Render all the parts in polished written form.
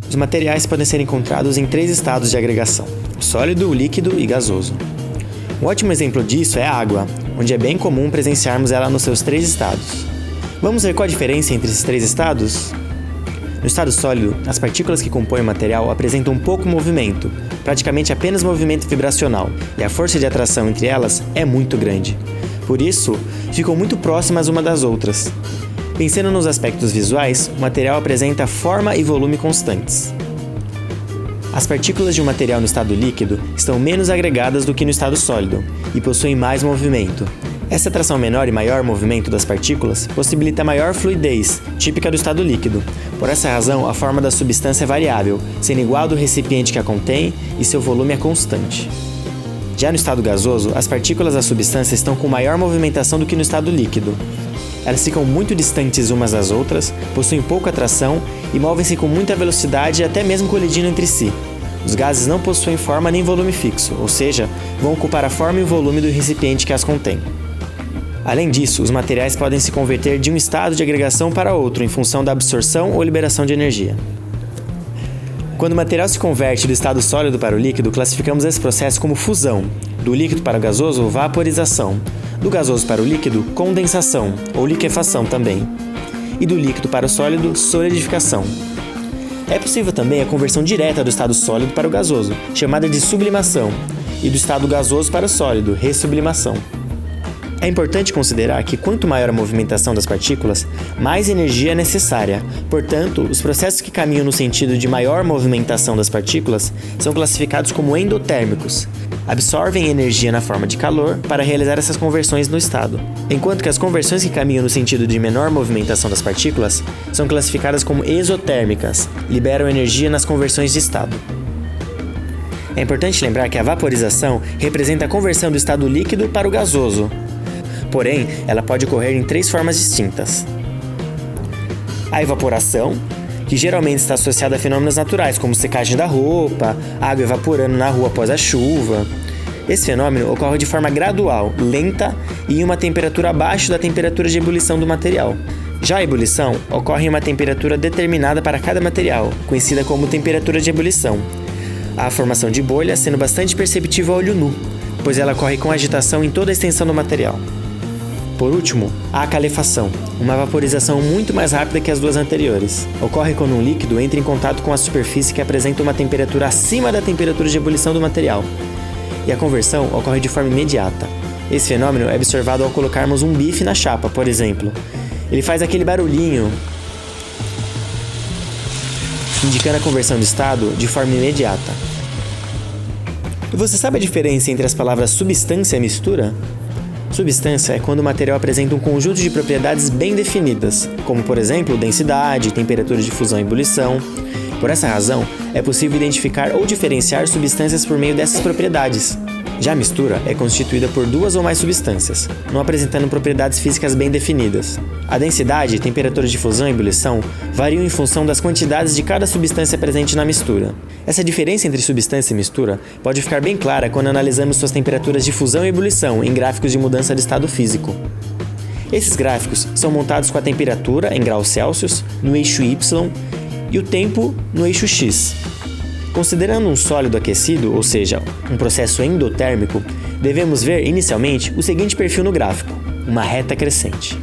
Os materiais podem ser encontrados em 3 estados de agregação: sólido, líquido e gasoso. Um ótimo exemplo disso é a água, onde é bem comum presenciarmos ela nos seus 3 estados. Vamos ver qual a diferença entre esses 3 estados? No estado sólido, as partículas que compõem o material apresentam pouco movimento, praticamente apenas movimento vibracional, e a força de atração entre elas é muito grande. Por isso, ficam muito próximas uma das outras. Pensando nos aspectos visuais, o material apresenta forma e volume constantes. As partículas de um material no estado líquido estão menos agregadas do que no estado sólido e possuem mais movimento. Essa atração menor e maior movimento das partículas possibilita maior fluidez, típica do estado líquido. Por essa razão, a forma da substância é variável, sendo igual ao do recipiente que a contém e seu volume é constante. Já no estado gasoso, as partículas da substância estão com maior movimentação do que no estado líquido. Elas ficam muito distantes umas das outras, possuem pouca atração e movem-se com muita velocidade e até mesmo colidindo entre si. Os gases não possuem forma nem volume fixo, ou seja, vão ocupar a forma e o volume do recipiente que as contém. Além disso, os materiais podem se converter de um estado de agregação para outro em função da absorção ou liberação de energia. Quando o material se converte do estado sólido para o líquido, classificamos esse processo como fusão, do líquido para o gasoso, vaporização, do gasoso para o líquido, condensação, ou liquefação também, e do líquido para o sólido, solidificação. É possível também a conversão direta do estado sólido para o gasoso, chamada de sublimação, e do estado gasoso para o sólido, ressublimação. É importante considerar que quanto maior a movimentação das partículas, mais energia é necessária. Portanto, os processos que caminham no sentido de maior movimentação das partículas são classificados como endotérmicos. Absorvem energia na forma de calor para realizar essas conversões no estado, enquanto que as conversões que caminham no sentido de menor movimentação das partículas são classificadas como exotérmicas, liberam energia nas conversões de estado. É importante lembrar que a vaporização representa a conversão do estado líquido para o gasoso. Porém, ela pode ocorrer em 3 formas distintas. A evaporação, que geralmente está associada a fenômenos naturais, como secagem da roupa, água evaporando na rua após a chuva. Esse fenômeno ocorre de forma gradual, lenta e em uma temperatura abaixo da temperatura de ebulição do material. Já a ebulição ocorre em uma temperatura determinada para cada material, conhecida como temperatura de ebulição. A formação de bolha sendo bastante perceptível a olho nu, pois ela ocorre com agitação em toda a extensão do material. Por último, há a calefação, uma vaporização muito mais rápida que as 2 anteriores. Ocorre quando um líquido entra em contato com a superfície que apresenta uma temperatura acima da temperatura de ebulição do material. E a conversão ocorre de forma imediata. Esse fenômeno é observado ao colocarmos um bife na chapa, por exemplo. Ele faz aquele barulhinho, indicando a conversão de estado de forma imediata. E você sabe a diferença entre as palavras substância e mistura? Substância é quando o material apresenta um conjunto de propriedades bem definidas, como por exemplo densidade, temperatura de fusão e ebulição. Por essa razão, é possível identificar ou diferenciar substâncias por meio dessas propriedades. Já a mistura é constituída por 2 ou mais substâncias, não apresentando propriedades físicas bem definidas. A densidade, temperatura de fusão e ebulição variam em função das quantidades de cada substância presente na mistura. Essa diferença entre substância e mistura pode ficar bem clara quando analisamos suas temperaturas de fusão e ebulição em gráficos de mudança de estado físico. Esses gráficos são montados com a temperatura em graus Celsius no eixo Y e o tempo no eixo X. Considerando um sólido aquecido, ou seja, um processo endotérmico, devemos ver inicialmente o seguinte perfil no gráfico, uma reta crescente.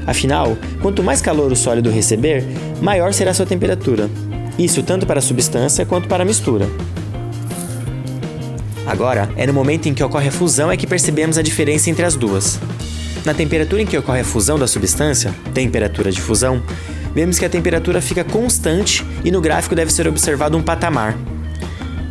Afinal, quanto mais calor o sólido receber, maior será sua temperatura. Isso tanto para a substância quanto para a mistura. Agora, é no momento em que ocorre a fusão é que percebemos a diferença entre as duas. Na temperatura em que ocorre a fusão da substância, temperatura de fusão, vemos que a temperatura fica constante e no gráfico deve ser observado um patamar.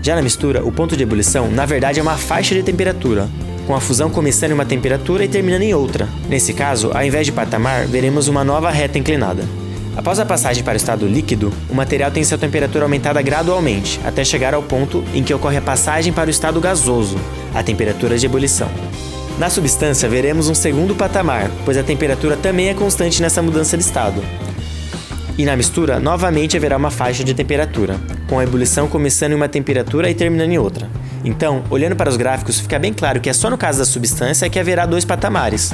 Já na mistura, o ponto de ebulição, na verdade, é uma faixa de temperatura, com a fusão começando em uma temperatura e terminando em outra. Nesse caso, ao invés de patamar, veremos uma nova reta inclinada. Após a passagem para o estado líquido, o material tem sua temperatura aumentada gradualmente, até chegar ao ponto em que ocorre a passagem para o estado gasoso, a temperatura de ebulição. Na substância, veremos um segundo patamar, pois a temperatura também é constante nessa mudança de estado. E na mistura, novamente haverá uma faixa de temperatura, com a ebulição começando em uma temperatura e terminando em outra. Então, olhando para os gráficos, fica bem claro que é só no caso da substância que haverá 2 patamares,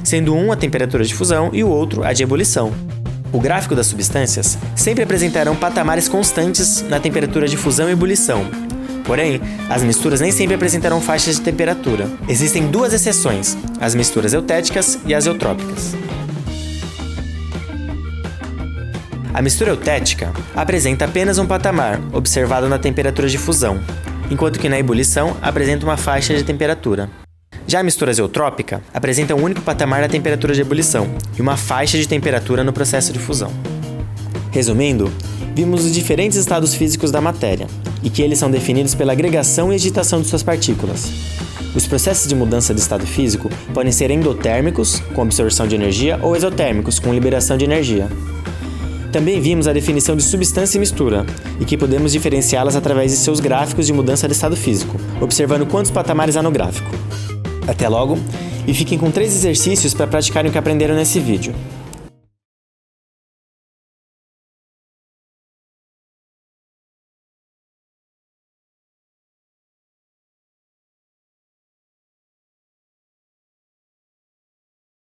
sendo um a temperatura de fusão e o outro a de ebulição. O gráfico das substâncias sempre apresentarão patamares constantes na temperatura de fusão e ebulição. Porém, as misturas nem sempre apresentarão faixas de temperatura. Existem duas exceções, as misturas eutéticas e as eutrópicas. A mistura eutética apresenta apenas um patamar, observado na temperatura de fusão, enquanto que na ebulição apresenta uma faixa de temperatura. Já a mistura eutrópica apresenta um único patamar na temperatura de ebulição e uma faixa de temperatura no processo de fusão. Resumindo, vimos os diferentes estados físicos da matéria, e que eles são definidos pela agregação e agitação de suas partículas. Os processos de mudança de estado físico podem ser endotérmicos, com absorção de energia, ou exotérmicos, com liberação de energia. Também vimos a definição de substância e mistura, e que podemos diferenciá-las através de seus gráficos de mudança de estado físico, observando quantos patamares há no gráfico. Até logo, e fiquem com 3 exercícios para praticarem o que aprenderam nesse vídeo.